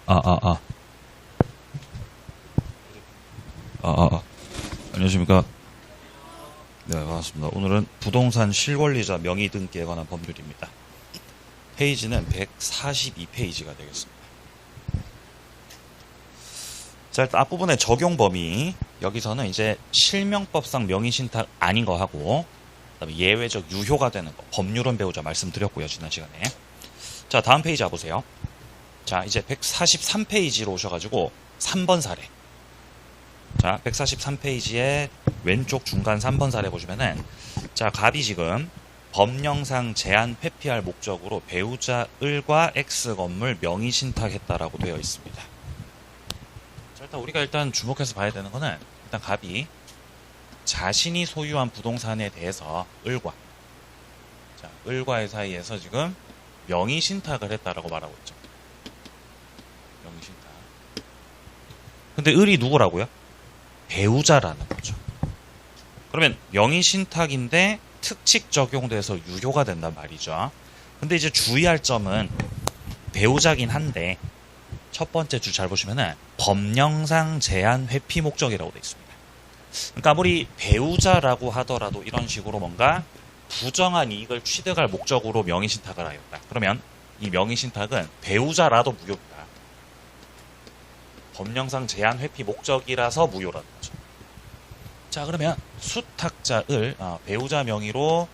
아. 안녕하십니까. 네, 반갑습니다. 오늘은 부동산 실권리자 명의등기에 관한 법률입니다. 페이지는 142페이지가 되겠습니다. 자, 일단 앞부분의 적용 범위. 여기서는 이제 실명법상 명의신탁 아닌 거 하고, 그다음에 예외적 유효가 되는 거, 법률은 배우자 말씀드렸고요, 지난 시간에. 자, 다음 페이지 와보세요. 자, 이제 143페이지로 오셔가지고 3번 사례. 자, 143페이지에 왼쪽 중간 3번 사례 보시면은, 자, 갑이 지금 법령상 제한 회피할 목적으로 배우자 을과 X 건물 명의신탁했다라고 되어 있습니다. 자, 일단 주목해서 봐야 되는 거는, 일단 갑이 자신이 소유한 부동산에 대해서 을과의 사이에서 지금 명의신탁을 했다라고 말하고 있죠. 명의신탁. 근데 을이 누구라고요? 배우자라는 거죠. 그러면 명의신탁인데 특칙 적용돼서 유효가 된단 말이죠. 근데 이제 주의할 점은 배우자긴 한데 첫 번째 줄 잘 보시면은 법령상 제한 회피 목적이라고 되어 있습니다. 그러니까 아무리 배우자라고 하더라도 이런 식으로 뭔가 부정한 이익을 취득할 목적으로 명의신탁을 하였다. 그러면 이 명의신탁은 배우자라도 무효입니다. 법령상 제한 회피 목적이라서 무효라는 거죠. 자, 그러면 수탁자 을 배우자 명의로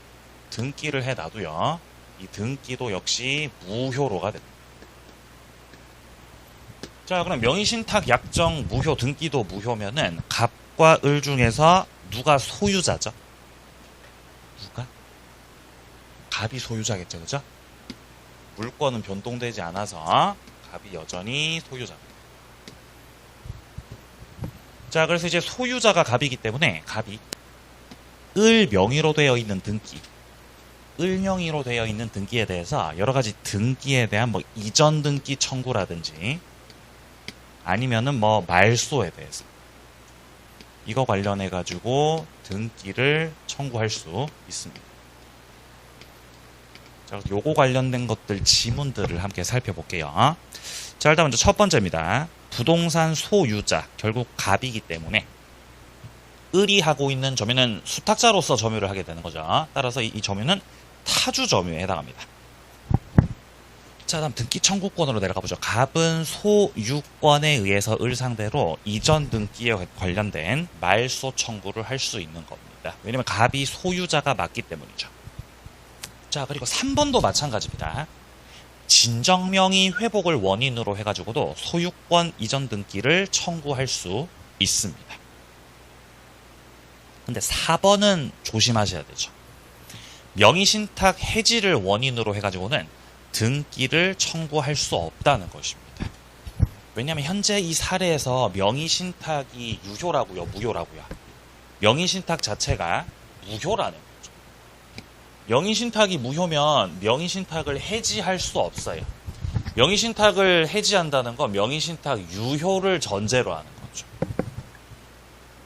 등기를 해놔도요. 이 등기도 역시 무효로가 됩니다. 자, 그럼 명의신탁 약정 무효, 등기도 무효면은 갑과 을 중에서 누가 소유자죠? 누가? 갑이 소유자겠죠, 그죠? 물권은 변동되지 않아서 갑이 여전히 소유자입니다. 자, 그래서 이제 소유자가 갑이기 때문에 갑이 을 명의로 되어 있는 등기, 을 명의로 되어 있는 등기에 대해서 여러 가지 등기에 대한 뭐 이전 등기 청구라든지 아니면은 뭐 말소에 대해서 이거 관련해 가지고 등기를 청구할 수 있습니다. 자, 요거 관련된 것들 지문들을 함께 살펴볼게요. 자, 일단 먼저 첫 번째입니다. 부동산 소유자, 결국 갑이기 때문에 을이 하고 있는 점유는 수탁자로서 점유를 하게 되는 거죠. 따라서 이 점유는 타주 점유에 해당합니다. 자, 다음 등기 청구권으로 내려가 보죠. 갑은 소유권에 의해서 을 상대로 이전 등기에 관련된 말소 청구를 할 수 있는 겁니다. 왜냐면 갑이 소유자가 맞기 때문이죠. 자, 그리고 3번도 마찬가지입니다. 진정명의 회복을 원인으로 해가지고도 소유권 이전 등기를 청구할 수 있습니다. 근데 4번은 조심하셔야 되죠. 명의신탁 해지를 원인으로 해가지고는 등기를 청구할 수 없다는 것입니다. 왜냐하면 현재 이 사례에서 명의신탁이 유효라고요, 무효라고요? 명의신탁 자체가 무효라는 거죠. 명의신탁이 무효면 명의신탁을 해지할 수 없어요. 명의신탁을 해지한다는 건 명의신탁 유효를 전제로 하는 거죠.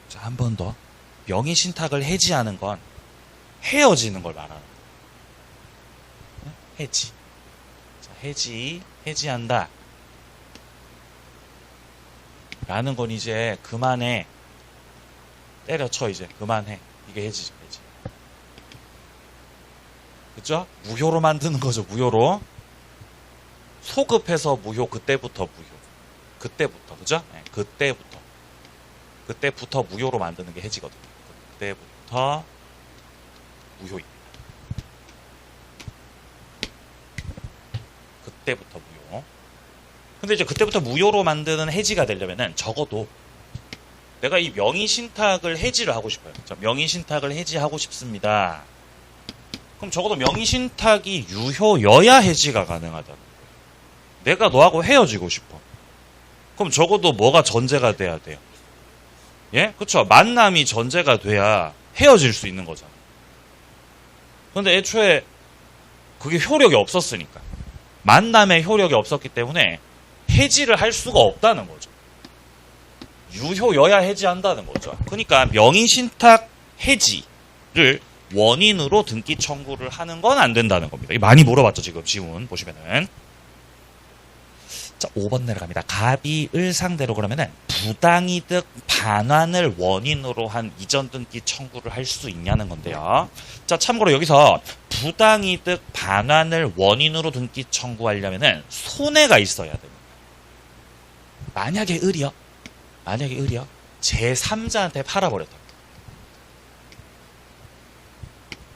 자, 한 번 더. 명의신탁을 해지하는 건 헤어지는 걸 말하는 거예요. 해지. 자, 해지한다. 라는 건 이제 그만해. 때려쳐, 이제. 그만해. 이게 해지죠, 해지. 그죠? 무효로 만드는 거죠, 무효로. 소급해서 무효, 그때부터 무효. 그때부터, 그죠? 네, 그때부터 무효로 만드는 게 해지거든요. 그때부터 무효입니다. 그때부터 무효. 근데 이제 그때부터 무효로 만드는 해지가 되려면은 적어도 내가 이 명의신탁을 해지를 하고 싶어요. 자, 명의신탁을 해지하고 싶습니다. 그럼 적어도 명의신탁이 유효여야 해지가 가능하다는 거예요. 내가 너하고 헤어지고 싶어. 그럼 적어도 뭐가 전제가 돼야 돼요? 예? 그쵸? 만남이 전제가 돼야 헤어질 수 있는 거잖아. 근데 애초에 그게 효력이 없었으니까. 만남의 효력이 없었기 때문에 해지를 할 수가 없다는 거죠. 유효여야 해지한다는 거죠. 그러니까 명의신탁 해지를 원인으로 등기 청구를 하는 건 안 된다는 겁니다. 많이 물어봤죠, 지금 지문 보시면은. 자, 5번 내려갑니다. 갑이 을 상대로 그러면은 부당이득 반환을 원인으로 한 이전 등기 청구를 할 수 있냐는 건데요. 자, 참고로 여기서 부당이득 반환을 원인으로 등기 청구하려면은 손해가 있어야 됩니다. 만약에 을이요. 제3자한테 팔아버렸다.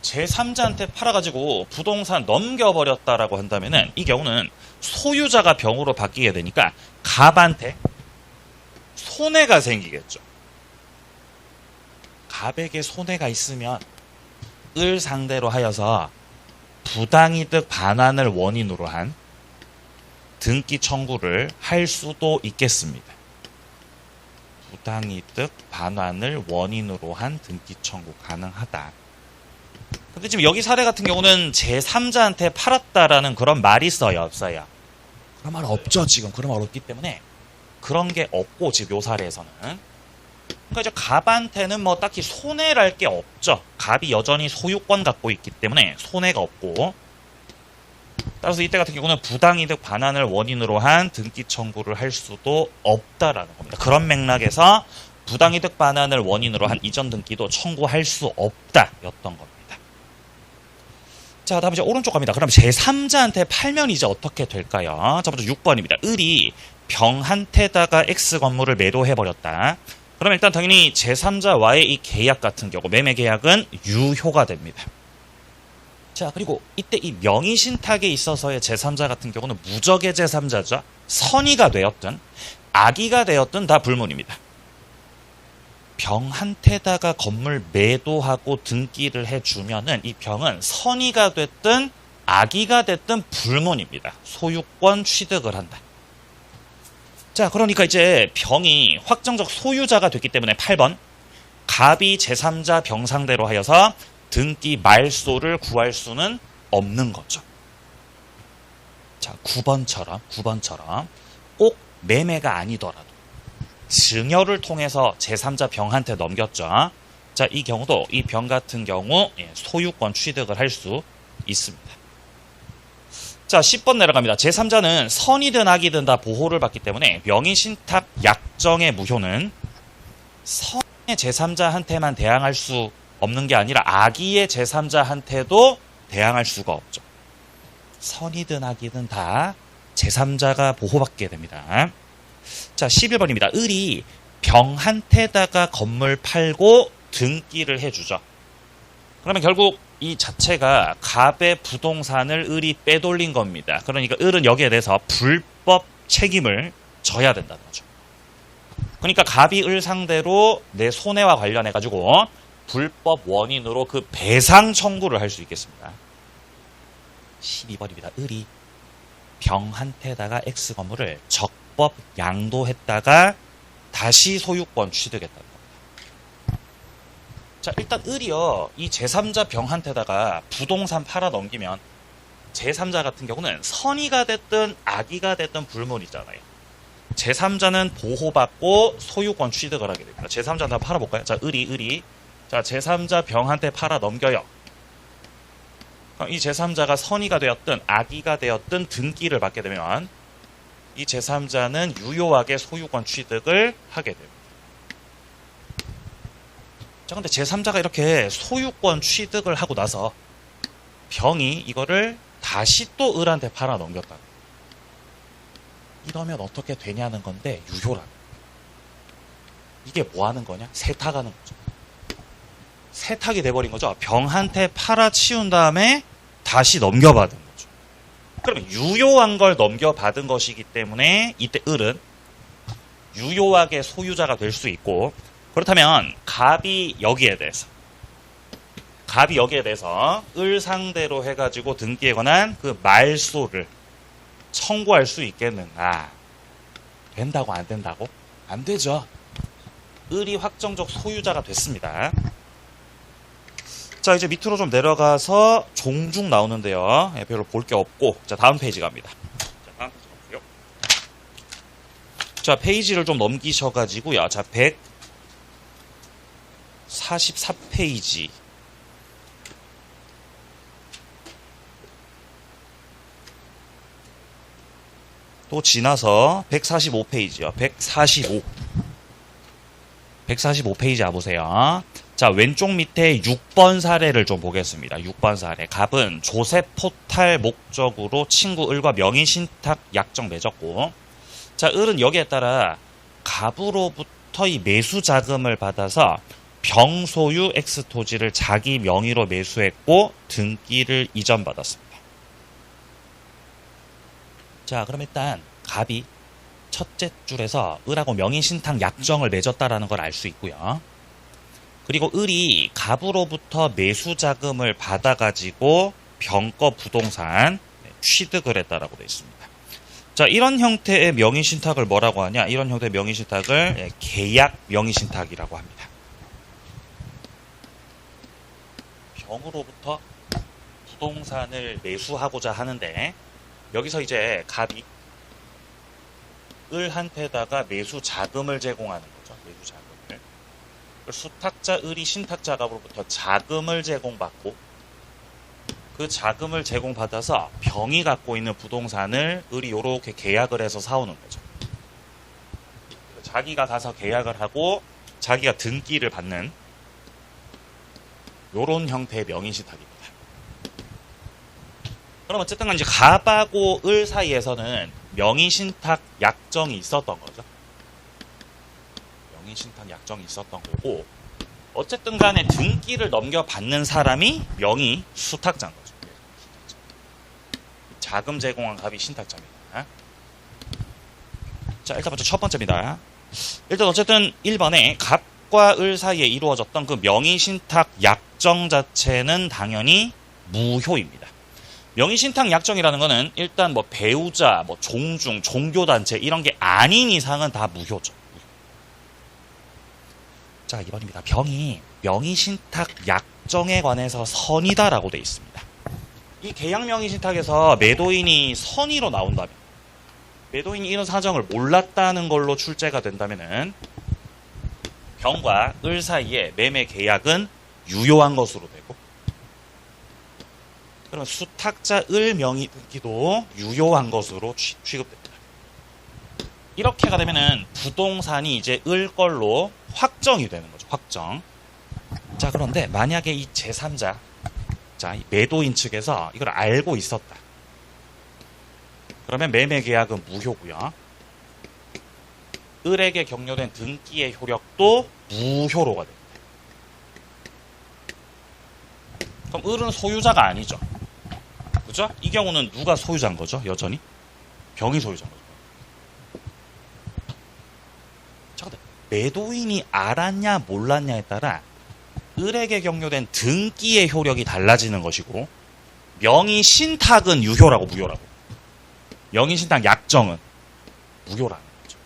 제3자한테 팔아가지고 부동산 넘겨버렸다라고 한다면은 이 경우는 소유자가 병으로 바뀌게 되니까 갑한테 손해가 생기겠죠. 갑에게 손해가 있으면 을 상대로 하여서 부당이득 반환을 원인으로 한 등기 청구를 할 수도 있겠습니다. 부당이득 반환을 원인으로 한 등기 청구 가능하다. 근데 지금 여기 사례 같은 경우는 제3자한테 팔았다라는 그런 말이 있어요, 없어요? 그런 말 없죠, 지금. 그런 말 없기 때문에 그런 게 없고, 지금 요 사례에서는. 그러니까 이제 갑한테는 뭐 딱히 손해랄 게 없죠. 갑이 여전히 소유권 갖고 있기 때문에 손해가 없고, 따라서 이때 같은 경우는 부당이득 반환을 원인으로 한 등기 청구를 할 수도 없다라는 겁니다. 그런 맥락에서 부당이득 반환을 원인으로 한 이전 등기도 청구할 수 없다였던 겁니다. 자, 다음 이제 오른쪽 갑니다. 그럼 제3자한테 팔면 이제 어떻게 될까요? 자, 먼저 6번입니다. 을이 병한테다가 X 건물을 매도해버렸다. 그러면 일단 당연히 제3자와의 이 계약 같은 경우, 매매 계약은 유효가 됩니다. 자, 그리고 이때 이 명의신탁에 있어서의 제3자 같은 경우는 무적의 제3자죠. 선의가 되었든 악의가 되었든 다 불문입니다. 병한테다가 건물 매도하고 등기를 해주면은 이 병은 선의가 됐든 악의가 됐든 불문입니다. 소유권 취득을 한다. 자, 그러니까 이제 병이 확정적 소유자가 됐기 때문에 8번 갑이 제3자 병 상대로 하여서 등기 말소를 구할 수는 없는 거죠. 자, 9번처럼 꼭 매매가 아니더라도 증여를 통해서 제3자 병한테 넘겼죠. 자, 이 경우도 이 병 같은 경우 소유권 취득을 할 수 있습니다. 자, 10번 내려갑니다. 제3자는 선이든 악이든 다 보호를 받기 때문에 명의신탁 약정의 무효는 선의 제3자한테만 대항할 수 없는 게 아니라 악의의 제3자한테도 대항할 수가 없죠. 선이든 악이든 다 제3자가 보호받게 됩니다. 자, 11번입니다. 을이 병한테다가 건물 팔고 등기를 해주죠. 그러면 결국 이 자체가 갑의 부동산을 을이 빼돌린 겁니다. 그러니까 을은 여기에 대해서 불법 책임을 져야 된다는 거죠. 그러니까 갑이 을 상대로 내 손해와 관련해가지고 불법 원인으로 그 배상 청구를 할 수 있겠습니다. 12번입니다. 을이 병한테다가 X 건물을 적법 양도했다가 다시 소유권 취득했다는 겁니다. 자, 일단 을이요, 이 제3자 병한테다가 부동산 팔아 넘기면 제3자 같은 경우는 선의가 됐든 악의가 됐든 불문이잖아요. 제3자는 보호받고 소유권 취득을 하게 됩니다. 제3자 한번 팔아볼까요? 자, 을이 자, 제3자 병한테 팔아 넘겨요. 그럼 이 제3자가 선의가 되었든 악의가 되었든 등기를 받게 되면 이 제3자는 유효하게 소유권 취득을 하게 됩니다. 자, 근데 제3자가 이렇게 소유권 취득을 하고 나서 병이 이거를 다시 또 을한테 팔아 넘겼다. 이러면 어떻게 되냐는 건데 유효라. 이게 뭐 하는 거냐? 세탁하는 거죠. 세탁이 돼버린 거죠. 병한테 팔아치운 다음에 다시 넘겨받은 거죠. 그러면 유효한 걸 넘겨받은 것이기 때문에 이때 을은 유효하게 소유자가 될 수 있고, 그렇다면 갑이 여기에 대해서 을 상대로 해가지고 등기에 관한 그 말소를 청구할 수 있겠는가? 된다고 안 된다고? 안 되죠. 을이 확정적 소유자가 됐습니다. 자, 이제 밑으로 좀 내려가서 종중 나오는데요. 별로 볼 게 없고, 자, 다음 페이지 갑니다. 자, 다음 페이지 갈게요. 자, 페이지를 좀 넘기셔가지고요. 자, 144페이지. 또 지나서 145페이지요. 145페이지 와보세요. 자, 왼쪽 밑에 6번 사례를 좀 보겠습니다. 6번 사례. 갑은 조셉 포탈 목적으로 친구 을과 명의신탁 약정 맺었고, 자, 을은 여기에 따라 갑으로부터 이 매수 자금을 받아서 병소유 X 토지를 자기 명의로 매수했고 등기를 이전받았습니다. 자, 그럼 일단 갑이 첫째 줄에서 을하고 명의신탁 약정을 맺었다라는 걸 알 수 있고요. 그리고 을이 갑으로부터 매수 자금을 받아가지고 병거 부동산 취득을 했다라고 되어 있습니다. 자, 이런 형태의 명의신탁을 뭐라고 하냐? 이런 형태의 명의신탁을 계약 명의신탁이라고 합니다. 병으로부터 부동산을 매수하고자 하는데 여기서 이제 갑이 을한테다가 매수 자금을 제공하는 거죠. 매수 자금을. 수탁자 을이 신탁자 갑으로부터 자금을 제공받고 그 자금을 제공받아서 병이 갖고 있는 부동산을 을이 요렇게 계약을 해서 사오는 거죠. 자기가 가서 계약을 하고 자기가 등기를 받는 요런 형태의 명의신탁입니다. 그럼 어쨌든 이제 갑하고 을 사이에서는 명의신탁 약정이 있었던 거죠. 명의신탁 약정이 있었던 거고, 어쨌든 간에 등기를 넘겨받는 사람이 명의 수탁자인 거죠. 자금 제공한 갑이 신탁자입니다. 자, 일단 먼저 첫 번째입니다. 일단 어쨌든 1번에 갑과 을 사이에 이루어졌던 그 명의신탁 약정 자체는 당연히 무효입니다. 명의신탁 약정이라는 거는 일단 뭐 배우자, 뭐 종중, 종교단체 이런 게 아닌 이상은 다 무효죠. 자, 2번입니다. 병이 명의신탁 약정에 관해서 선이다라고 되어 있습니다. 이 계약 명의신탁에서 매도인이 선의로 나온다면, 매도인이 이런 사정을 몰랐다는 걸로 출제가 된다면은 병과 을 사이에 매매 계약은 유효한 것으로 되고, 그러면 수탁자 을 명의 등기도 유효한 것으로 취급됩니다. 이렇게가 되면은 부동산이 이제 을 걸로 확정이 되는 거죠. 확정. 자, 그런데 만약에 이 제3자, 자, 이 매도인 측에서 이걸 알고 있었다. 그러면 매매 계약은 무효고요. 을에게 격려된 등기의 효력도 무효로가 됩니다. 그럼 을은 소유자가 아니죠. 그죠? 이 경우는 누가 소유자인 거죠? 여전히? 병이 소유자인 거죠. 자, 근데 매도인이 알았냐 몰랐냐에 따라 을에게 격려된 등기의 효력이 달라지는 것이고, 명의신탁은 유효라고 무효라고. 명의신탁 약정은 무효라는 거죠.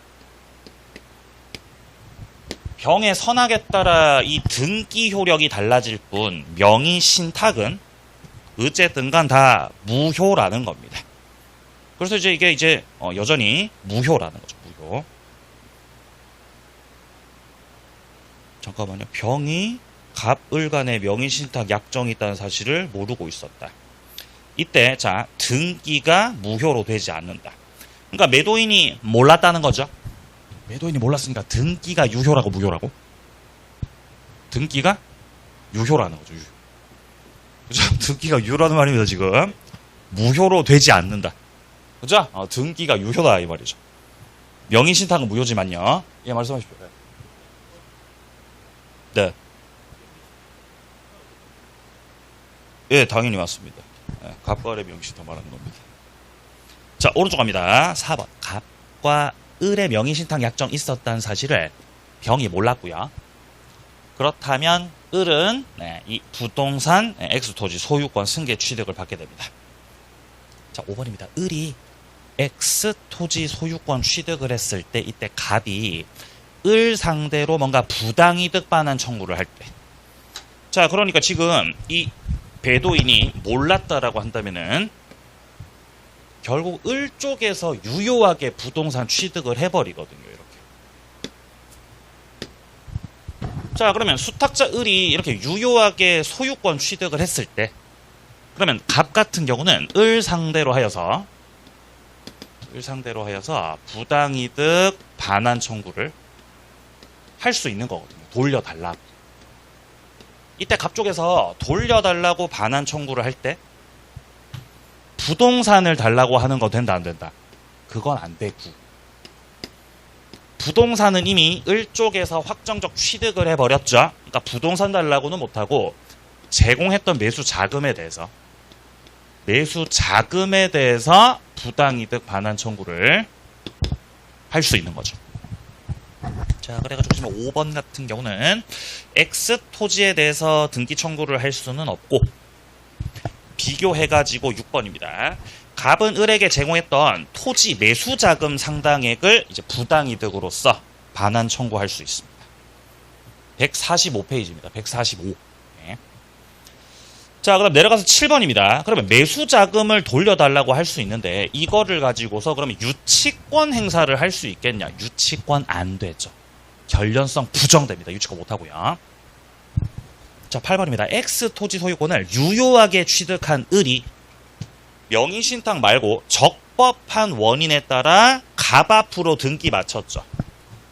병의 선악에 따라 이 등기 효력이 달라질 뿐 명의신탁은 어쨌든 간 다 무효라는 겁니다. 그래서 이게 여전히 무효라는 거죠. 무효. 잠깐만요. 병이 갑, 을 간의 명의신탁 약정이 있다는 사실을 모르고 있었다. 이때 자, 등기가 무효로 되지 않는다. 그러니까 매도인이 몰랐다는 거죠. 매도인이 몰랐으니까 등기가 유효라고 무효라고? 등기가 유효라는 거죠. 유효. 그죠? 등기가 유효라는 말입니다. 지금 무효로 되지 않는다. 그죠? 등기가 유효다 이 말이죠. 명의신탁은 무효지만요. 예, 말씀하십시오. 네. 예, 당연히 맞습니다. 예, 갑과 을의 명의신탁 말하는 겁니다. 자, 오른쪽 갑니다. 4번. 갑과 을의 명의신탁 약정 있었다는 사실을 병이 몰랐고요. 그렇다면 을은 이 부동산 X토지 소유권 승계 취득을 받게 됩니다. 자, 5번입니다. 을이 X토지 소유권 취득을 했을 때 이때 갑이 을 상대로 뭔가 부당이득 반환 청구를 할 때, 자, 그러니까 지금 이 배도인이 몰랐다라고 한다면은 결국 을 쪽에서 유효하게 부동산 취득을 해버리거든요. 이렇게. 자, 그러면 수탁자 을이 이렇게 유효하게 소유권 취득을 했을 때, 그러면 갑 같은 경우는 을 상대로 하여서 을 상대로 하여서 부당이득 반환 청구를 할 수 있는 거거든요. 돌려달라. 이때 갑 쪽에서 돌려달라고 반환 청구를 할 때 부동산을 달라고 하는 거 된다 안 된다? 그건 안 되고, 부동산은 이미 을 쪽에서 확정적 취득을 해버렸죠. 그러니까 부동산 달라고는 못하고 제공했던 매수 자금에 대해서 부당이득 반환 청구를 할 수 있는 거죠. 자, 그래가지고 지금 5번 같은 경우는 X 토지에 대해서 등기 청구를 할 수는 없고, 비교해가지고 6번입니다. 갑은 을에게 제공했던 토지 매수 자금 상당액을 이제 부당이득으로서 반환 청구할 수 있습니다. 145페이지입니다. 145. 네. 자, 그럼 내려가서 7번입니다. 그러면 매수 자금을 돌려달라고 할 수 있는데 이거를 가지고서 그러면 유치권 행사를 할 수 있겠냐? 유치권 안 되죠. 결련성 부정됩니다. 유치권 못하고요. 자, 8번입니다. X 토지 소유권을 유효하게 취득한 을이 명의신탁 말고 적법한 원인에 따라 갑 앞으로 등기 마쳤죠.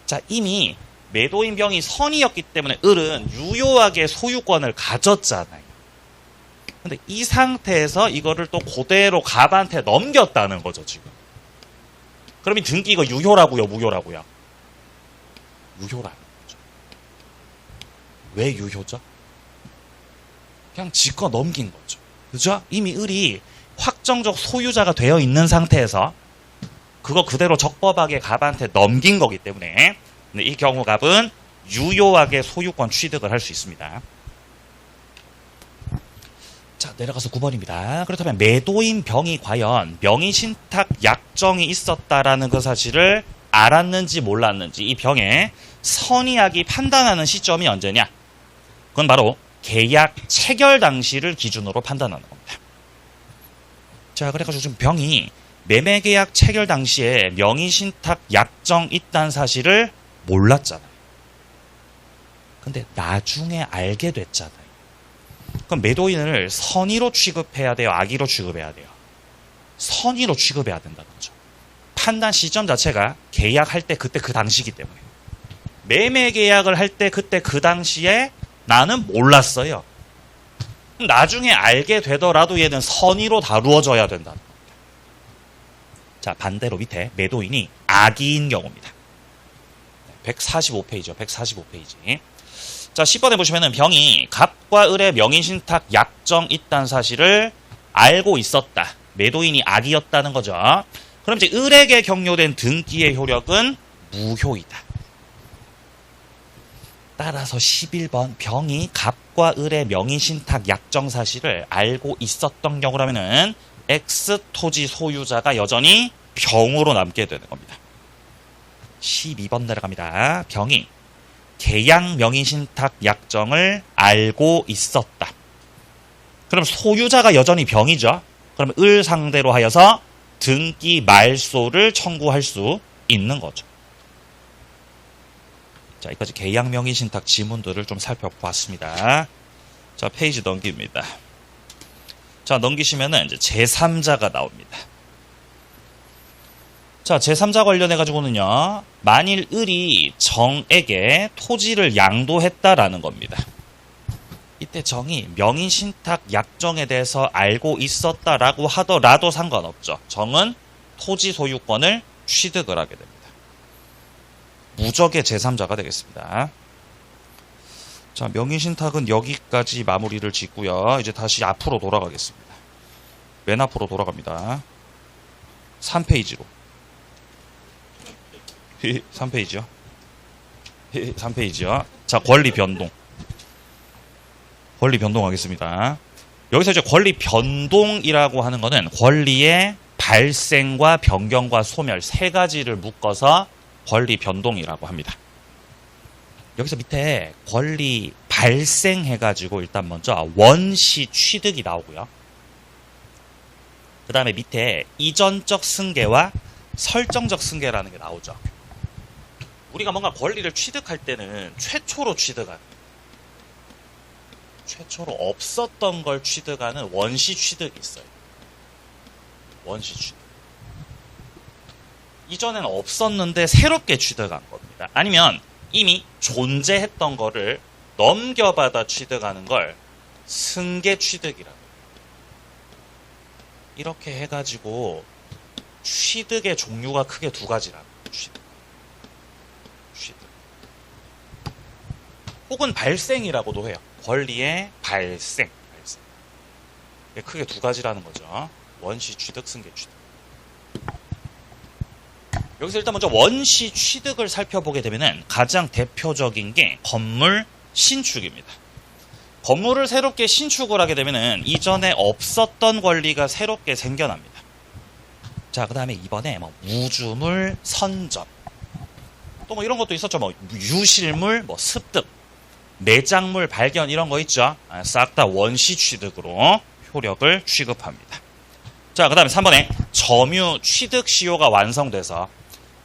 자, 이미 매도인 병이 선이었기 때문에 을은 유효하게 소유권을 가졌잖아요. 근데 이 상태에서 이거를 또 그대로 갑한테 넘겼다는 거죠, 지금. 그러면 등기 이거 유효라고요, 무효라고요? 유효라는 거죠. 왜 유효죠? 그냥 지꺼 넘긴 거죠. 그죠? 이미 을이 확정적 소유자가 되어 있는 상태에서 그거 그대로 적법하게 갑한테 넘긴 거기 때문에 이 경우 갑은 유효하게 소유권 취득을 할 수 있습니다. 자, 내려가서 9번입니다. 그렇다면 매도인 병이 과연 명의신탁 약정이 있었다라는 그 사실을 알았는지 몰랐는지 이 병의 선의학이 판단하는 시점이 언제냐? 그건 바로 계약 체결 당시를 기준으로 판단하는 겁니다. 자, 그래가지고 지금 병이 매매계약 체결 당시에 명의신탁 약정 있다는 사실을 몰랐잖아요. 근데 나중에 알게 됐잖아요. 그럼 매도인을 선의로 취급해야 돼요? 악의로 취급해야 돼요? 선의로 취급해야 된다는 거죠. 판단 시점 자체가 계약할 때 그때 그 당시이기 때문에. 매매 계약을 할 때 그때 그 당시에 나는 몰랐어요. 나중에 알게 되더라도 얘는 선의로 다루어져야 된다는 겁니다. 자, 반대로 밑에 매도인이 악의인 경우입니다. 145페이지요. 145페이지. 자, 10번에 보시면은 병이 갑과 을의 명의신탁 약정 있다는 사실을 알고 있었다. 매도인이 악의였다는 거죠. 그럼 이제 을에게 경료된 등기의 효력은 무효이다. 따라서 11번 병이 갑과 을의 명의신탁 약정 사실을 알고 있었던 경우라면은 X 토지 소유자가 여전히 병으로 남게 되는 겁니다. 12번 내려갑니다. 병이 계약 명의신탁 약정을 알고 있었다. 그럼 소유자가 여전히 병이죠. 그럼 을 상대로 하여서 등기 말소를 청구할 수 있는 거죠. 자, 여기까지 계약 명의신탁 지문들을 좀 살펴보았습니다. 자, 페이지 넘깁니다. 자, 넘기시면은 이제 제3자가 나옵니다. 자, 제3자 관련해가지고는요, 만일 을이 정에게 토지를 양도했다라는 겁니다. 이때 정이 명의신탁 약정에 대해서 알고 있었다라고 하더라도 상관없죠. 정은 토지 소유권을 취득을 하게 됩니다. 무적의 제3자가 되겠습니다. 자, 명의신탁은 여기까지 마무리를 짓고요. 이제 다시 앞으로 돌아가겠습니다. 맨 앞으로 돌아갑니다. 3페이지로. 3페이지요. 3페이지요. 자, 권리 변동. 권리 변동하겠습니다. 여기서 이제 권리 변동이라고 하는 거는 권리의 발생과 변경과 소멸 세 가지를 묶어서 권리 변동이라고 합니다. 여기서 밑에 권리 발생해가지고 일단 먼저 원시 취득이 나오고요. 그 다음에 밑에 이전적 승계와 설정적 승계라는 게 나오죠. 우리가 뭔가 권리를 취득할 때는 최초로 취득하는, 최초로 없었던 걸 취득하는 원시 취득이 있어요. 원시 취득. 이전에는 없었는데 새롭게 취득한 겁니다. 아니면 이미 존재했던 거를 넘겨받아 취득하는 걸 승계 취득이라고. 이렇게 해가지고 취득의 종류가 크게 두 가지라고. 취득. 혹은 발생이라고도 해요. 권리의 발생. 크게 두 가지라는 거죠. 원시 취득, 승계 취득. 여기서 일단 먼저 원시 취득을 살펴보게 되면은 가장 대표적인 게 건물 신축입니다. 건물을 새롭게 신축을 하게 되면은 이전에 없었던 권리가 새롭게 생겨납니다. 자, 그 다음에 이번에 뭐 우주물 선점, 또 뭐 이런 것도 있었죠. 뭐 유실물, 뭐 습득, 내장물 발견 이런 거 있죠. 싹 다 원시 취득으로 효력을 취급합니다. 자, 그 다음에 3번에 점유 취득 시효가 완성돼서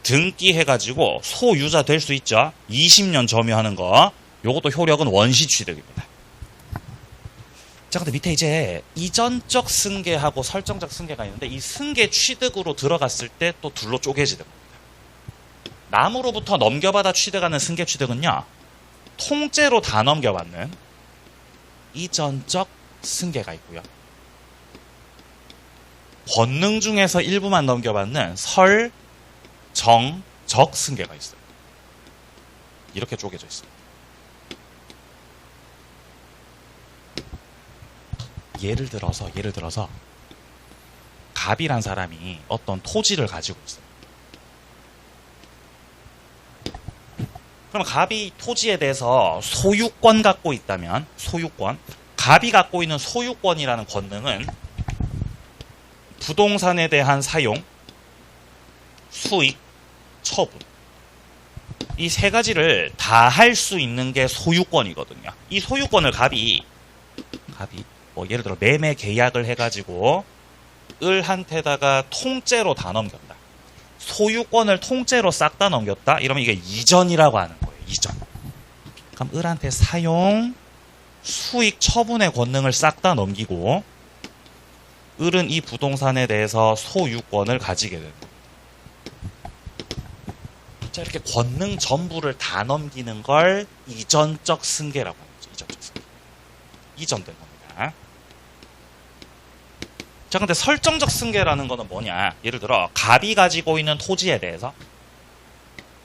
등기해가지고 소유자 될 수 있죠. 20년 점유하는 거. 요것도 효력은 원시 취득입니다. 자, 근데 밑에 이제 이전적 승계하고 설정적 승계가 있는데 이 승계 취득으로 들어갔을 때 또 둘로 쪼개지는 겁니다. 남으로부터 넘겨받아 취득하는 승계 취득은요, 통째로 다 넘겨받는 이전적 승계가 있고요. 권능 중에서 일부만 넘겨받는 설, 정, 적 승계가 있어요. 이렇게 쪼개져 있습니다. 예를 들어서 갑이란 사람이 어떤 토지를 가지고 있어요. 그럼 갑이 토지에 대해서 소유권 갖고 있다면 소유권, 갑이 갖고 있는 소유권이라는 권능은 부동산에 대한 사용, 수익, 처분, 이 세 가지를 다 할 수 있는 게 소유권이거든요. 이 소유권을 갑이 뭐 예를 들어 매매 계약을 해가지고 을한테다가 통째로 다 넘겼다. 소유권을 통째로 싹 다 넘겼다. 이러면 이게 이전이라고 하는 거예요. 이전. 그럼 을한테 사용, 수익, 처분의 권능을 싹 다 넘기고 을은 이 부동산에 대해서 소유권을 가지게 됩니다. 자, 이렇게 권능 전부를 다 넘기는 걸 이전적 승계라고 하는 거죠. 이전적 승계. 이전된 겁니다. 자, 근데 설정적 승계라는 거는 뭐냐? 예를 들어 갑이 가지고 있는 토지에 대해서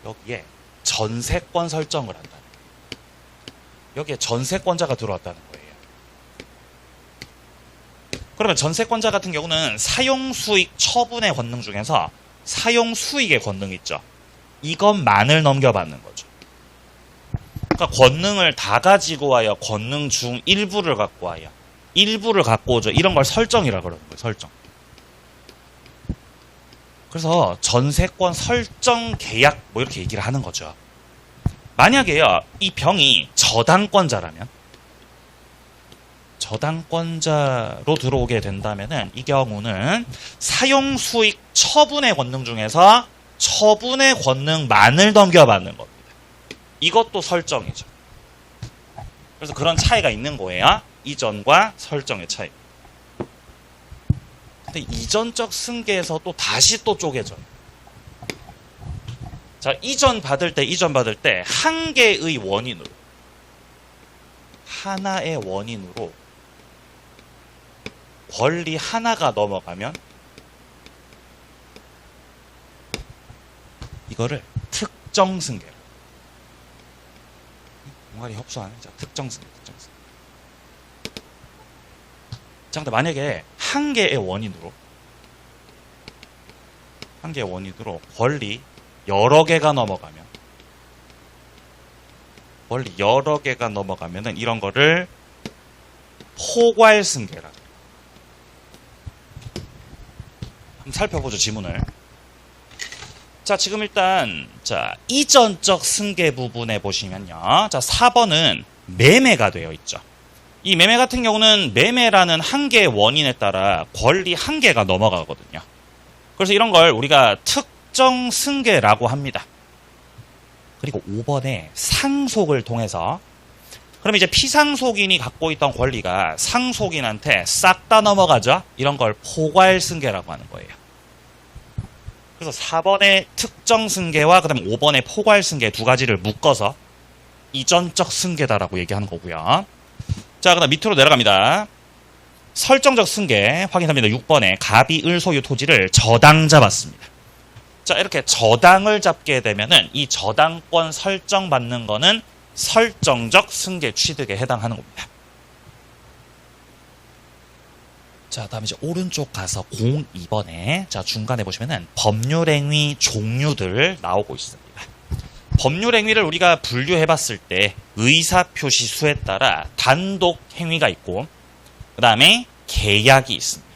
여기에 전세권 설정을 한다. 여기에 전세권자가 들어왔다는 거예요. 그러면 전세권자 같은 경우는 사용수익 처분의 권능 중에서 사용수익의 권능이 있죠. 이것만을 넘겨받는 거죠. 그러니까 권능을 다 가지고 와요. 권능 중 일부를 갖고 와요. 일부를 갖고 오죠. 이런 걸 설정이라고 그러는 거예요. 설정. 그래서 전세권 설정 계약 뭐 이렇게 얘기를 하는 거죠. 만약에요, 이 병이 저당권자라면, 저당권자로 들어오게 된다면은 이 경우는 사용수익 처분의 권능 중에서 처분의 권능만을 넘겨받는 겁니다. 이것도 설정이죠. 그래서 그런 차이가 있는 거예요. 이전과 설정의 차이. 근데 이전적 승계에서 또 다시 또 쪼개져요. 자, 이전 받을 때 한 개의 원인으로, 하나의 원인으로 권리 하나가 넘어가면 이거를 특정 승계. 공간이 협소하네. 자, 특정 승계. 자, 근데 만약에 한 개의 원인으로 권리 여러 개가 넘어가면은 이런 거를 포괄 승계라. 한번 살펴보죠, 지문을. 자, 지금 일단 이전적 승계 부분에 보시면요. 자, 4번은 매매가 되어 있죠. 이 매매 같은 경우는 매매라는 한 개의 원인에 따라 권리 한 개가 넘어가거든요. 그래서 이런 걸 우리가 특정 승계라고 합니다. 그리고 5번에 상속을 통해서, 그럼 이제 피상속인이 갖고 있던 권리가 상속인한테 싹 다 넘어가죠. 이런 걸 포괄 승계라고 하는 거예요. 그래서 4번의 특정 승계와 그 다음에 5번의 포괄 승계 두 가지를 묶어서 이전적 승계다라고 얘기하는 거고요. 자, 그 다음 밑으로 내려갑니다. 설정적 승계 확인합니다. 6번에 갑이 을 소유 토지를 저당 잡았습니다. 자, 이렇게 저당을 잡게 되면은 이 저당권 설정받는 거는 설정적 승계 취득에 해당하는 겁니다. 자, 다음 이제 오른쪽 가서 02번에 자, 중간에 보시면은 법률행위 종류들 나오고 있습니다. 법률행위를 우리가 분류해 봤을 때 의사표시 수에 따라 단독 행위가 있고 그 다음에 계약이 있습니다.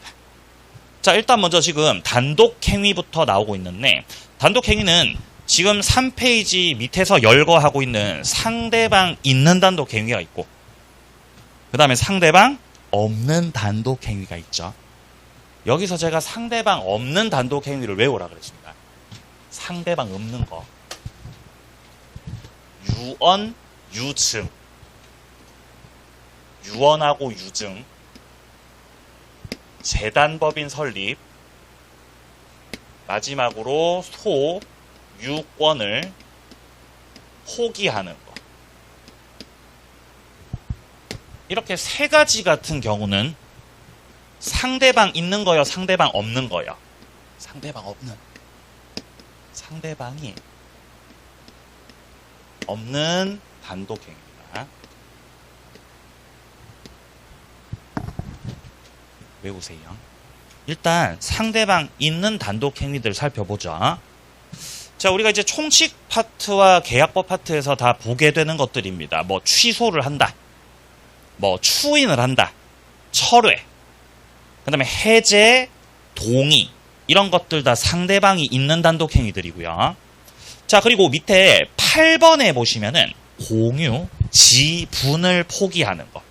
자, 일단 먼저 지금 단독 행위부터 나오고 있는데 단독 행위는 지금 3페이지 밑에서 열거하고 있는 상대방 있는 단독 행위가 있고 그 다음에 상대방 없는 단독 행위가 있죠. 여기서 제가 상대방 없는 단독 행위를 외우라 그랬습니다. 상대방 없는 거. 유언, 유증. 유언하고 유증. 재단법인 설립. 마지막으로 소유권을 포기하는 거. 이렇게 세 가지 같은 경우는 상대방 있는 거요, 상대방 없는 거요. 상대방 없는. 상대방이 없는 단독행위입니다. 외우세요. 일단 상대방 있는 단독행위들 살펴보죠. 자, 우리가 이제 총칙 파트와 계약법 파트에서 다 보게 되는 것들입니다. 뭐 취소를 한다. 뭐 추인을 한다. 철회. 그 다음에 해제, 동의. 이런 것들 다 상대방이 있는 단독행위들이고요. 자, 그리고 밑에 8번에 보시면은 공유, 지분을 포기하는 거.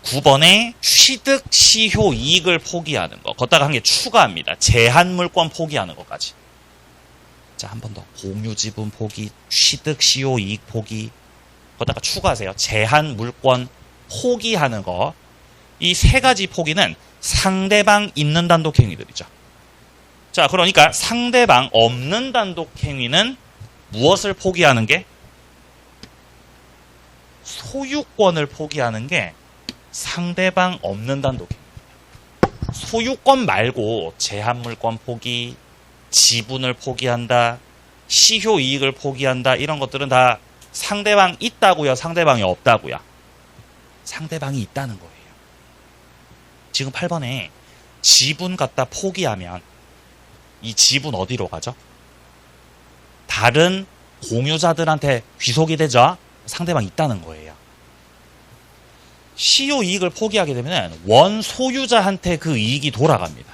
9번에 취득, 시효, 이익을 포기하는 거. 걷다가 한 개 추가합니다. 제한물권 포기하는 것까지. 자, 한 번 더. 공유, 지분 포기, 취득, 시효, 이익 포기. 거기다가 추가하세요. 제한 물권 포기하는 거. 이 세 가지 포기는 상대방 있는 단독 행위들이죠. 자, 그러니까 상대방 없는 단독 행위는 무엇을 포기하는 게? 소유권을 포기하는 게 상대방 없는 단독 행위. 소유권 말고 제한 물권 포기, 지분을 포기한다, 시효 이익을 포기한다, 이런 것들은 다 상대방 있다고요? 상대방이 없다고요? 상대방이 있다는 거예요. 지금 8번에 지분 갖다 포기하면 이 지분 어디로 가죠? 다른 공유자들한테 귀속이 되죠? 상대방이 있다는 거예요. 시효 이익을 포기하게 되면 원 소유자한테 그 이익이 돌아갑니다.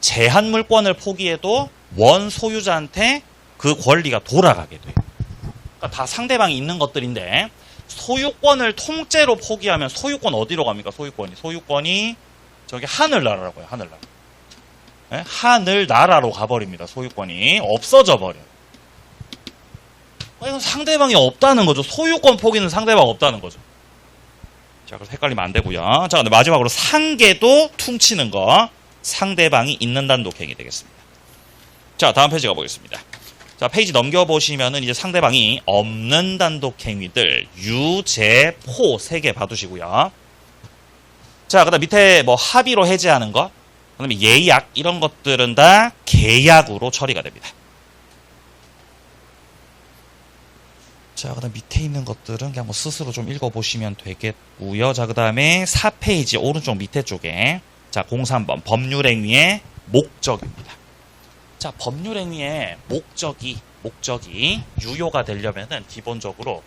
제한 물권을 포기해도 원 소유자한테 그 권리가 돌아가게 돼요. 그러니까 다 상대방이 있는 것들인데 소유권을 통째로 포기하면 소유권 어디로 갑니까? 소유권이 저기 하늘나라라고요. 하늘나라. 네? 하늘나라로 가버립니다. 소유권이 없어져 버려요. 이건 상대방이 없다는 거죠. 소유권 포기는 상대방 없다는 거죠. 자, 그래서 헷갈리면 안 되고요. 자, 근데 마지막으로 상계도 퉁치는 거. 상대방이 있는 단독행위 되겠습니다. 자, 다음 페이지 가보겠습니다. 자, 페이지 넘겨보시면은 이제 상대방이 없는 단독행위들 유, 재, 포 3개 봐두시고요. 자, 그 다음 밑에 뭐 합의로 해제하는 거, 그 다음에 예약 이런 것들은 다 계약으로 처리가 됩니다. 자, 그 다음 밑에 있는 것들은 그냥 뭐 스스로 좀 읽어보시면 되겠고요. 자, 그 다음에 4페이지 오른쪽 밑에 쪽에 자, 03번 법률행위의 목적입니다. 자, 법률행위의 목적이 유효가 되려면은 기본적으로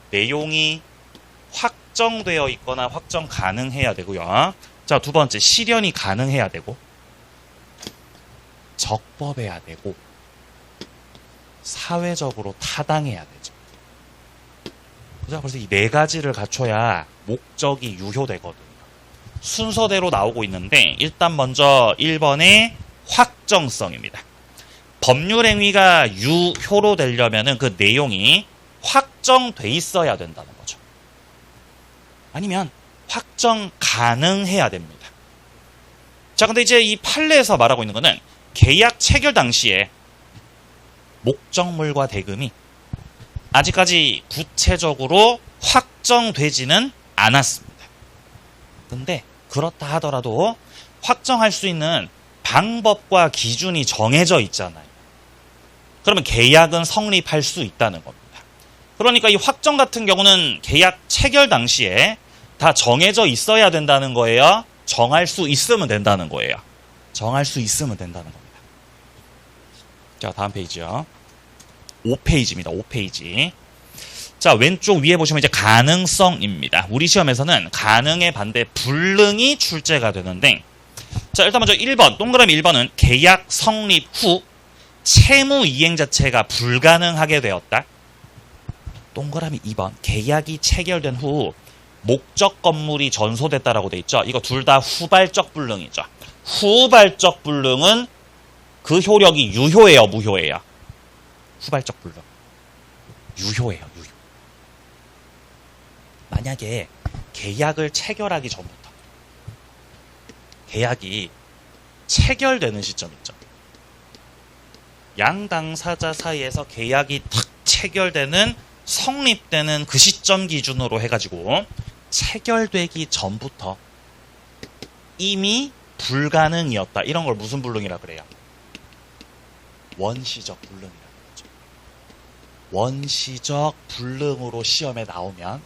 내용이 확정되어 있거나 확정 가능해야 되고요. 자, 두 번째 실현이 가능해야 되고 적법해야 되고 사회적으로 타당해야 되죠. 그래서 이 네 가지를 갖춰야 목적이 유효되거든요. 순서대로 나오고 있는데 일단 먼저 1번의 확정성입니다. 법률행위가 유효로 되려면 그 내용이 확정돼 있어야 된다는 거죠. 아니면 확정 가능해야 됩니다. 자, 근데 이제 이 판례에서 말하고 있는 거는 계약 체결 당시에 목적물과 대금이 아직까지 구체적으로 확정되지는 않았습니다. 근데 그렇다 하더라도 확정할 수 있는 방법과 기준이 정해져 있잖아요. 그러면 계약은 성립할 수 있다는 겁니다. 그러니까 이 확정 같은 경우는 계약 체결 당시에 다 정해져 있어야 된다는 거예요. 정할 수 있으면 된다는 거예요. 정할 수 있으면 된다는 겁니다. 자, 다음 페이지요. 5페이지입니다. 5페이지. 자, 왼쪽 위에 보시면 이제 가능성입니다. 우리 시험에서는 가능의 반대 불능이 출제가 되는데, 자, 일단 먼저 1번, 동그라미 1번은 계약 성립 후 채무 이행 자체가 불가능하게 되었다. 동그라미 2번, 계약이 체결된 후 목적 건물이 전소됐다라고 돼 있죠. 이거 둘 다 후발적 불능이죠. 후발적 불능은 그 효력이 유효예요, 무효예요? 후발적 불능. 유효예요, 유효. 만약에 계약을 체결하기 전부터 계약이 체결되는 시점 있죠. 양 당사자 사이에서 계약이 탁 체결되는 성립되는 그 시점 기준으로 해가지고 체결되기 전부터 이미 불가능이었다. 이런 걸 무슨 불능이라 그래요? 원시적 불능이라고 하죠. 원시적 불능으로 시험에 나오면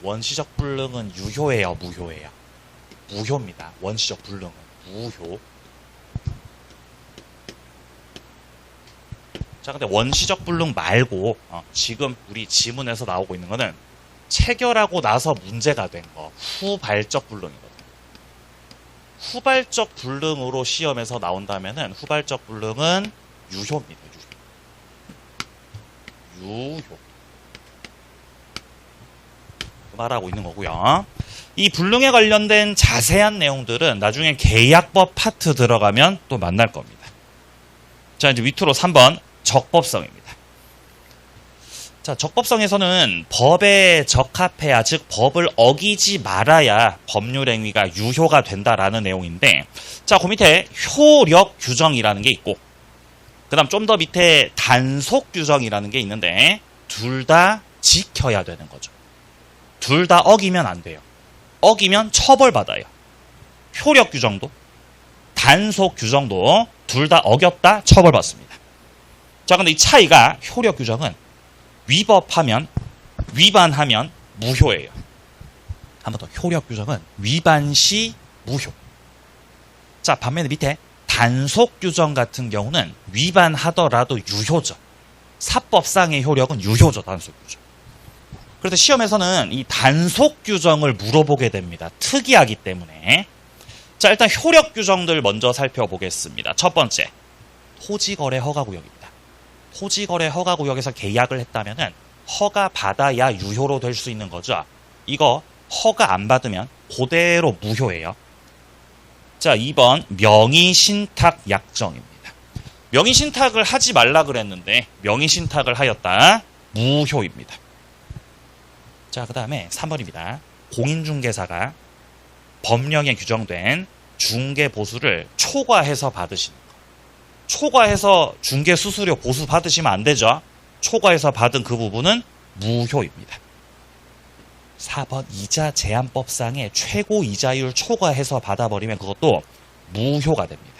원시적 불능은 유효예요, 무효예요? 무효입니다. 원시적 불능은 무효. 자, 근데 원시적 불능 말고 지금 우리 지문에서 나오고 있는 거는 체결하고 나서 문제가 된 거, 후발적 불능이거든요. 후발적 불능으로 시험에서 나온다면은 후발적 불능은 유효입니다. 유효. 말하고 있는 거고요. 이 불능에 관련된 자세한 내용들은 나중에 계약법 파트 들어가면 또 만날 겁니다. 자, 이제 밑으로 3번 적법성입니다. 자, 적법성에서는 법에 적합해야, 즉 법을 어기지 말아야 법률 행위가 유효가 된다라는 내용인데, 자, 그 밑에 효력 규정이라는 게 있고, 그 다음 좀 더 밑에 단속 규정이라는 게 있는데, 둘 다 지켜야 되는 거죠. 둘 다 어기면 안 돼요. 어기면 처벌받아요. 효력 규정도, 단속 규정도 둘 다 어겼다 처벌받습니다. 자, 근데 이 차이가 효력 규정은 위반하면 무효예요. 한 번 더, 효력 규정은 위반 시 무효. 자, 반면에 밑에 단속 규정 같은 경우는 위반하더라도 유효죠. 사법상의 효력은 유효죠, 단속 규정. 그래서 시험에서는 이 단속 규정을 물어보게 됩니다. 특이하기 때문에. 자, 일단 효력 규정들 먼저 살펴보겠습니다. 첫 번째, 토지거래 허가구역입니다. 토지거래 허가구역에서 계약을 했다면은 허가 받아야 유효로 될 수 있는 거죠. 이거 허가 안 받으면 그대로 무효예요. 자, 2번 명의신탁 약정입니다. 명의신탁을 하지 말라 그랬는데 명의신탁을 하였다. 무효입니다. 자, 그 다음에 3번입니다. 공인중개사가 법령에 규정된 중개보수를 초과해서 받으시는 거. 초과해서 중개수수료 보수 받으시면 안 되죠. 초과해서 받은 그 부분은 무효입니다. 4번 이자 제한법상의 최고 이자율 초과해서 받아버리면 그것도 무효가 됩니다.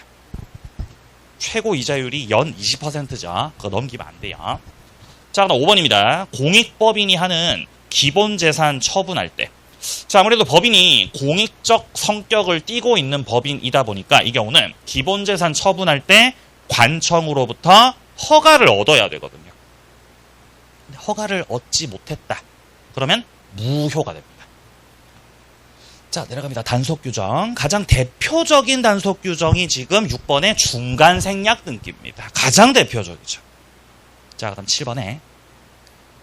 최고 이자율이 연 20%죠. 그거 넘기면 안 돼요. 자, 그다음 5번입니다. 공익법인이 하는 기본재산 처분할 때, 자, 아무래도 법인이 공익적 성격을 띠고 있는 법인이다 보니까 이 경우는 기본재산 처분할 때 관청으로부터 허가를 얻어야 되거든요. 허가를 얻지 못했다. 그러면 무효가 됩니다. 자, 내려갑니다. 단속규정. 가장 대표적인 단속규정이 지금 6번의 중간생략 등기입니다. 가장 대표적이죠. 자, 그다음 7번에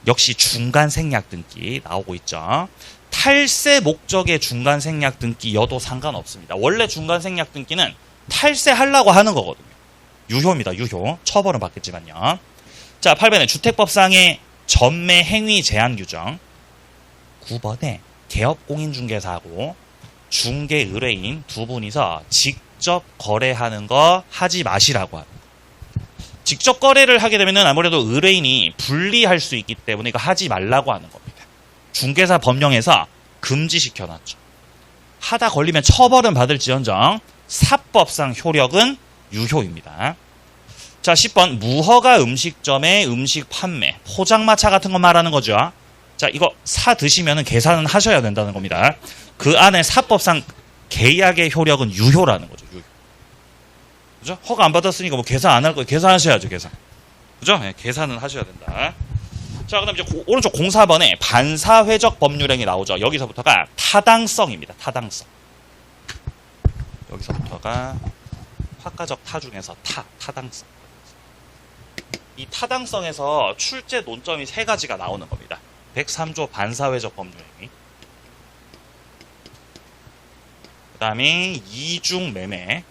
역시 중간생략 등기 나오고 있죠. 탈세 목적의 중간생략 등기여도 상관없습니다. 원래 중간생략 등기는 탈세하려고 하는 거거든요. 유효입니다. 유효. 처벌은 받겠지만요. 자, 8번에 주택법상의 전매 행위 제한 규정. 9번에 개업공인중개사하고 중개 의뢰인 두 분이서 직접 거래하는 거 하지 마시라고 합니다. 직접 거래를 하게 되면 아무래도 의뢰인이 불리할 수 있기 때문에 이거 하지 말라고 하는 겁니다. 중개사 법령에서 금지시켜놨죠. 하다 걸리면 처벌은 받을지언정 사법상 효력은 유효입니다. 자, 10번 무허가 음식점의 음식 판매, 포장마차 같은 거 말하는 거죠. 자, 이거 사 드시면 계산은 하셔야 된다는 겁니다. 그 안에 사법상 계약의 효력은 유효라는 거죠. 유효. 그죠? 허가 안 받았으니까 뭐 계산 안 할 거예요. 계산하셔야죠, 계산. 그죠? 네, 계산은 하셔야 된다. 자, 그 다음 이제 오른쪽 04번에 반사회적 법률행위 나오죠. 여기서부터가 타당성입니다. 타당성. 여기서부터가 화가적 타 중에서 타당성. 이 타당성에서 출제 논점이 세 가지가 나오는 겁니다. 103조 반사회적 법률행위. 그 다음에 이중 매매.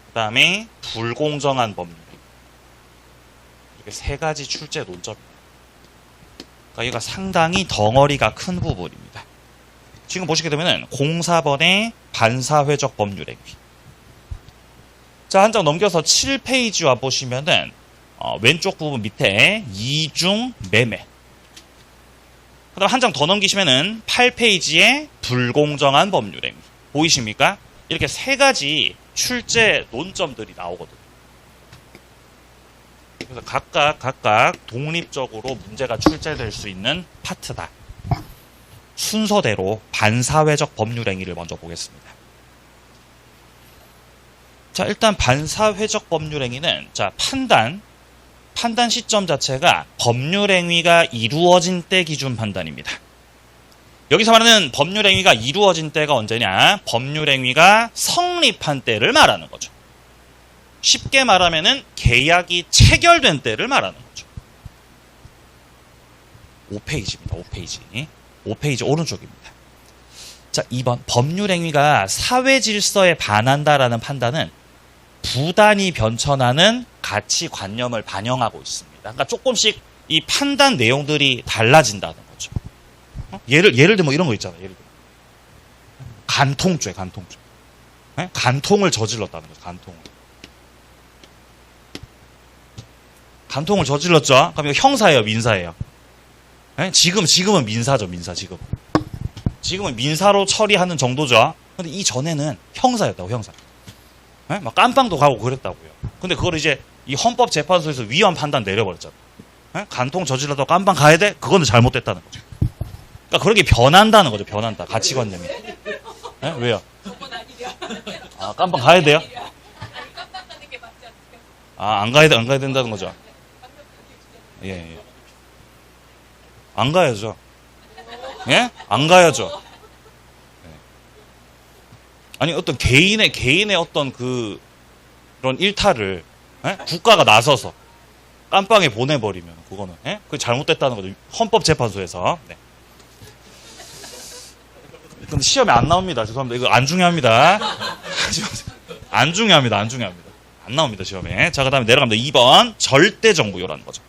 그 다음에 불공정한 법률. 이렇게 세 가지 출제 논점입니다. 그러니까 이가 상당히 덩어리가 큰 부분입니다. 지금 보시게 되면 04번의 반사회적 법률행위. 자, 한 장 넘겨서 7페이지와 보시면은 왼쪽 부분 밑에 이중 매매. 그 다음 한 장 더 넘기시면은 8페이지에 불공정한 법률행위. 보이십니까? 이렇게 세 가지 출제 논점들이 나오거든요. 그래서 각각 독립적으로 문제가 출제될 수 있는 파트다. 순서대로 반사회적 법률행위를 먼저 보겠습니다. 자, 일단 반사회적 법률행위는 자, 판단 시점 자체가 법률행위가 이루어진 때 기준 판단입니다. 여기서 말하는 법률행위가 이루어진 때가 언제냐? 법률행위가 성립한 때를 말하는 거죠. 쉽게 말하면은 계약이 체결된 때를 말하는 거죠. 5페이지입니다. 5페이지. 5페이지 오른쪽입니다. 자, 2번. 법률행위가 사회질서에 반한다라는 판단은 부단히 변천하는 가치관념을 반영하고 있습니다. 그러니까 조금씩 이 판단 내용들이 달라진다는 거죠. 예를 들면 뭐 이런 거 있잖아요. 예를 들면 간통죄. 네? 간통을 저질렀다는 거죠. 간통을 저질렀죠. 그럼 이거 형사예요, 민사예요? 네? 지금은 민사죠, 민사 지금. 지금은 민사로 처리하는 정도죠. 근데 이전에는 형사였다고, 형사. 네? 막 깜빵도 가고 그랬다고요. 근데 그걸 이제 이 헌법재판소에서 위헌 판단 내려버렸잖아요. 네? 간통 저질러도 깜빵 가야 돼? 그거는 잘못됐다는 거죠. 그러니까 그렇게 변한다는 거죠, 변한다. 가치관념이. 네? 왜요? 아, 깜빵 가야 돼요? 아, 안 가야 된다는 거죠. 예. 안 가야죠. 예? 안 가야죠. 예. 아니, 어떤 개인의 어떤 그런 일탈을, 예? 국가가 나서서 깜빵에 보내버리면, 그거는, 예? 그게 잘못됐다는 거죠. 헌법재판소에서. 네. 근데 시험에 안 나옵니다. 죄송합니다. 이거 안 중요합니다. 안 중요합니다. 안 나옵니다, 시험에. 자, 그 다음에 내려갑니다. 2번, 절대적 무효라는 거죠.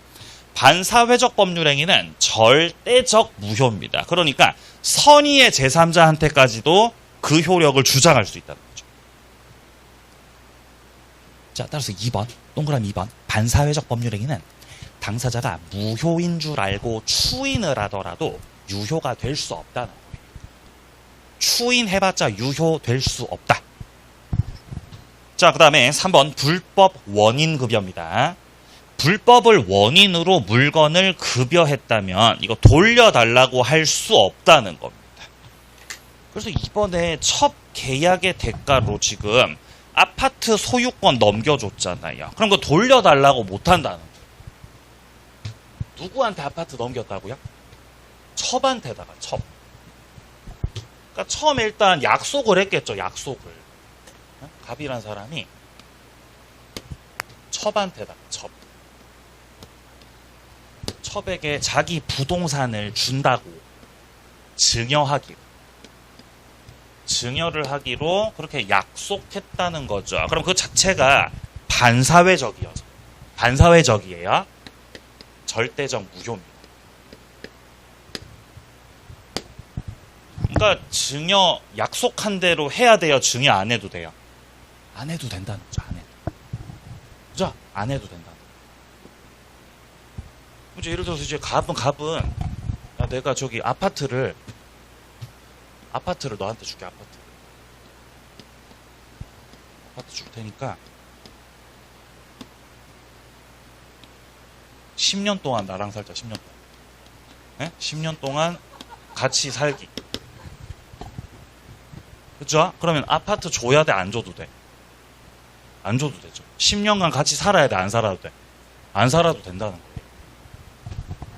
반사회적 법률행위는 절대적 무효입니다. 그러니까 선의의 제3자한테까지도 그 효력을 주장할 수 있다는 거죠. 자, 따라서 2번, 동그라미 2번. 반사회적 법률행위는 당사자가 무효인 줄 알고 추인을 하더라도 유효가 될 수 없다는 거예요. 추인해봤자 유효될 수 없다. 자, 그 다음에 3번 불법 원인급여입니다. 불법을 원인으로 물건을 급여했다면 이거 돌려달라고 할 수 없다는 겁니다. 그래서 이번에 첫 계약의 대가로 지금 아파트 소유권 넘겨줬잖아요. 그럼 그거 돌려달라고 못한다는 거예요. 누구한테 아파트 넘겼다고요? 첩한테다가 첩. 그러니까 처음에 일단 약속을 했겠죠. 약속을. 갑이란 사람이 첩한테다가 첩. 첩에게 자기 부동산을 준다고 증여를 하기로 그렇게 약속했다는 거죠. 그럼 그 자체가 반사회적이에요. 절대적 무효입니다. 그러니까 증여 약속한 대로 해야 돼요? 증여 안 해도 돼요? 안 해도 된다는 거죠. 안 해도. 그죠? 안 해도 된다는 거죠. 이제 예를 들어서 이제 갑은 야, 내가 저기 아파트를 너한테 줄게. 아파트 줄 테니까 10년 동안 나랑 살자. 10년 동안. 네? 10년 동안 같이 살기. 그죠? 그러면 아파트 줘야 돼? 안 줘도 돼? 안 줘도 되죠. 10년간 같이 살아야 돼? 안 살아도 돼? 안 살아도 된다는 거예요.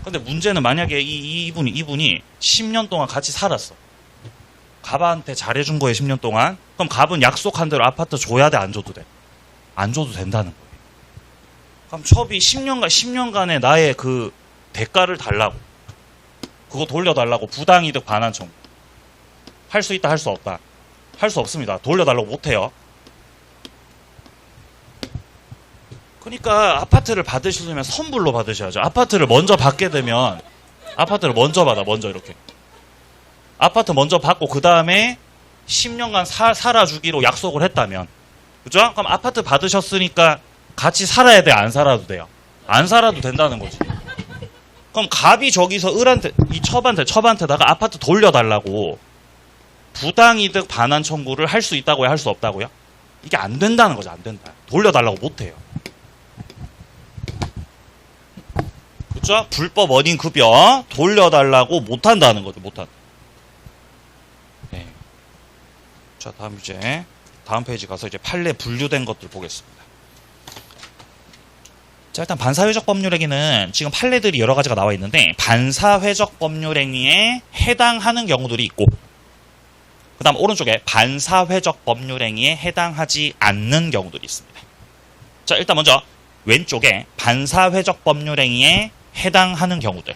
근데 문제는 만약에 이분이 10년 동안 같이 살았어. 갑한테 잘해준 거예요, 10년 동안. 그럼 갑은 약속한 대로 아파트 줘야 돼? 안 줘도 돼? 안 줘도 된다는 거예요. 그럼 첩이 10년간의 나의 그 대가를 달라고. 그거 돌려달라고 부당이득 반환 청구. 할 수 있다, 할 수 없다. 할 수 없습니다. 돌려달라고 못해요. 그러니까 아파트를 받으시려면 선불로 받으셔야죠. 아파트를 먼저 받게 되면 아파트를 먼저 받아. 먼저 이렇게. 아파트 먼저 받고 그 다음에 10년간 살아주기로 약속을 했다면, 그죠? 그럼 아파트 받으셨으니까 같이 살아야 돼? 안 살아도 돼요? 안 살아도 된다는 거지. 그럼 갑이 저기서 이 첩한테다가 아파트 돌려달라고 부당이득 반환 청구를 할 수 있다고요? 할 수 없다고요? 이게 안 된다는 거죠. 안 된다. 돌려달라고 못해요. 그죠? 불법 원인 급여 돌려달라고 못한다는 거죠. 못한다. 네. 자, 다음 페이지 가서 이제 판례 분류된 것들 보겠습니다. 자, 일단 반사회적 법률행위는 지금 판례들이 여러 가지가 나와 있는데 반사회적 법률행위에 해당하는 경우들이 있고, 그 다음 오른쪽에 반사회적 법률행위에 해당하지 않는 경우들이 있습니다. 자, 일단 먼저 왼쪽에 반사회적 법률행위에 해당하는 경우들.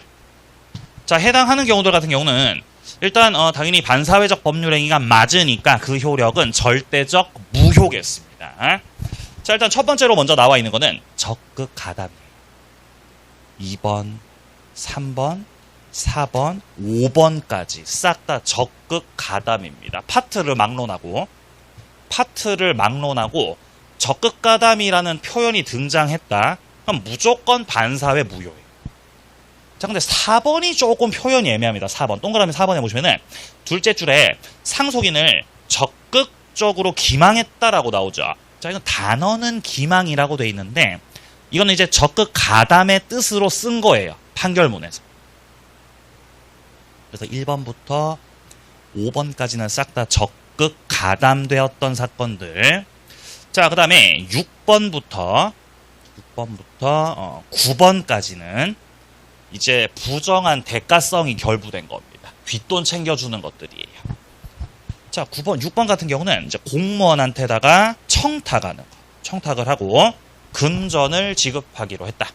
자, 해당하는 경우들 같은 경우는 일단 당연히 반사회적 법률행위가 맞으니까 그 효력은 절대적 무효겠습니다. 자, 일단 첫 번째로 먼저 나와 있는 거는 적극 가담이에요. 2번, 3번, 4번, 5번까지 싹 다 적극 가담입니다. 파트를 막론하고 적극 가담이라는 표현이 등장했다. 그럼 무조건 반사회 무효예요. 자, 근데 4번이 조금 표현이 애매합니다. 4번. 동그라미 4번에 보시면은 둘째 줄에 상속인을 적극적으로 기망했다라고 나오죠. 자, 이건 단어는 기망이라고 돼 있는데 이거는 이제 적극 가담의 뜻으로 쓴 거예요. 판결문에서. 그래서 1번부터 5번까지는 싹 다 적극 가담되었던 사건들. 자, 그 다음에 6번부터 9번까지는 이제 부정한 대가성이 결부된 겁니다. 뒷돈 챙겨주는 것들이에요. 자, 6번 같은 경우는 이제 공무원한테다가 청탁을 하고 금전을 지급하기로 했다.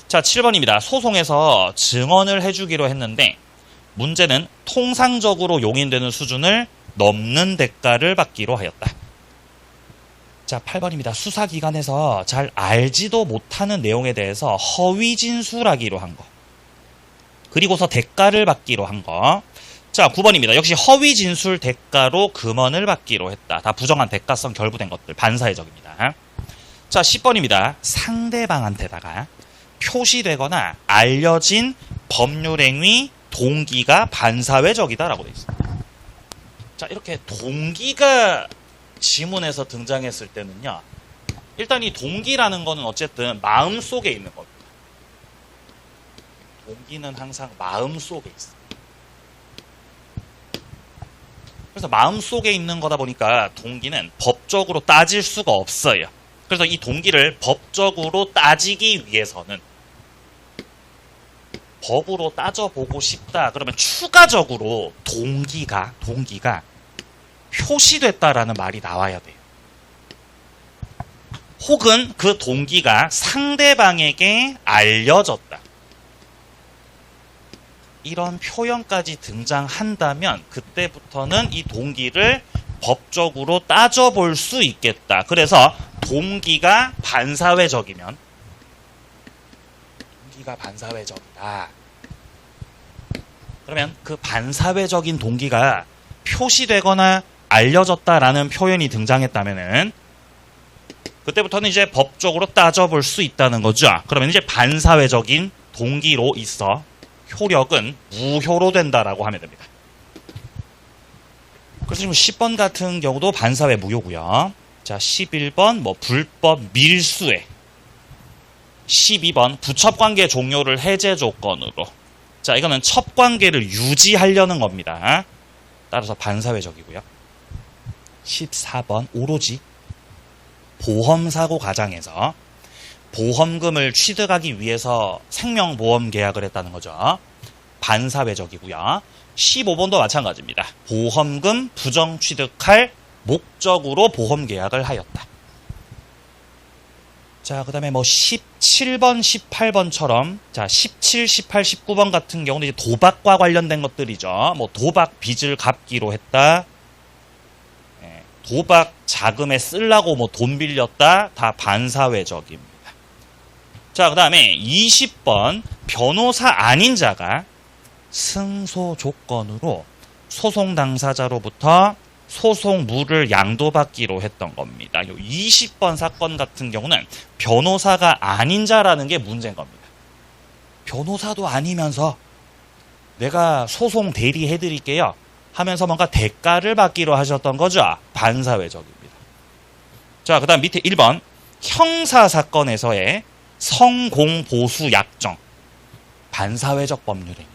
자, 7번입니다. 소송에서 증언을 해주기로 했는데 문제는 통상적으로 용인되는 수준을 넘는 대가를 받기로 하였다. 자, 8번입니다. 수사기관에서 잘 알지도 못하는 내용에 대해서 허위 진술하기로 한 거. 그리고서 대가를 받기로 한 거. 자, 9번입니다. 역시 허위 진술 대가로 금원을 받기로 했다. 다 부정한 대가성 결부된 것들. 반사회적입니다. 자, 10번입니다. 상대방한테다가 표시되거나 알려진 법률행위 동기가 반사회적이다라고 되어 있습니다. 자, 이렇게 동기가 지문에서 등장했을 때는요, 일단 이 동기라는 거는 어쨌든 마음속에 있는 겁니다. 동기는 항상 마음속에 있어요. 그래서 마음속에 있는 거다 보니까 동기는 법적으로 따질 수가 없어요. 그래서 이 동기를 법적으로 따지기 위해서는 법으로 따져보고 싶다. 그러면 추가적으로 동기가 표시됐다라는 말이 나와야 돼요. 혹은 그 동기가 상대방에게 알려졌다. 이런 표현까지 등장한다면 그때부터는 이 동기를 법적으로 따져볼 수 있겠다. 그래서 동기가 반사회적이면 동기가 반사회적이다. 그러면 그 반사회적인 동기가 표시되거나 알려졌다라는 표현이 등장했다면은 그때부터는 이제 법적으로 따져볼 수 있다는 거죠. 그러면 이제 반사회적인 동기로 있어 효력은 무효로 된다라고 하면 됩니다. 그래서 지금 10번 같은 경우도 반사회 무효고요. 자, 11번 뭐 불법 밀수에 12번 부첩관계 종료를 해제 조건으로. 자, 이거는 첩관계를 유지하려는 겁니다. 따라서 반사회적이고요. 14번 오로지 보험사고 가장에서 보험금을 취득하기 위해서 생명보험 계약을 했다는 거죠. 반사회적이고요. 15번도 마찬가지입니다. 보험금 부정 취득할 목적으로 보험 계약을 하였다. 자, 그 다음에 뭐 17번, 18번처럼 자, 17, 18, 19번 같은 경우는 이제 도박과 관련된 것들이죠. 뭐 도박 빚을 갚기로 했다. 도박 자금에 쓰려고 뭐 돈 빌렸다. 다 반사회적입니다. 자, 그 다음에 20번 변호사 아닌 자가 승소 조건으로 소송 당사자로부터 소송물을 양도받기로 했던 겁니다. 요 20번 사건 같은 경우는 변호사가 아닌 자라는 게 문제인 겁니다. 변호사도 아니면서 내가 소송 대리해드릴게요 하면서 뭔가 대가를 받기로 하셨던 거죠. 반사회적입니다. 자, 그 다음 밑에 1번 형사사건에서의 성공보수 약정 반사회적 법률행위.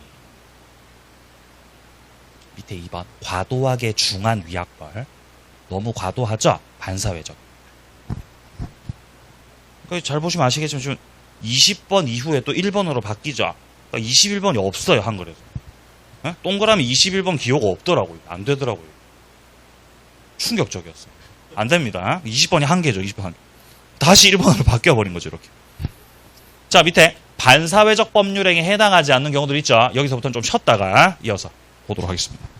밑에 2번 과도하게 중한 위약벌 너무 과도하죠? 반사회적. 잘 보시면 아시겠지만 지금 20번 이후에 또 1번으로 바뀌죠. 그러니까 21번이 없어요, 한글에서. 에? 동그라미 21번 기호가 없더라고요. 안 되더라고요. 충격적이었어요. 안 됩니다. 20번이 한 개죠. 20번 한 개. 다시 1번으로 바뀌어버린 거죠, 이렇게. 자, 밑에 반사회적 법률행위에 해당하지 않는 경우들 있죠. 여기서부터는 좀 쉬었다가 이어서 보도록 하겠습니다.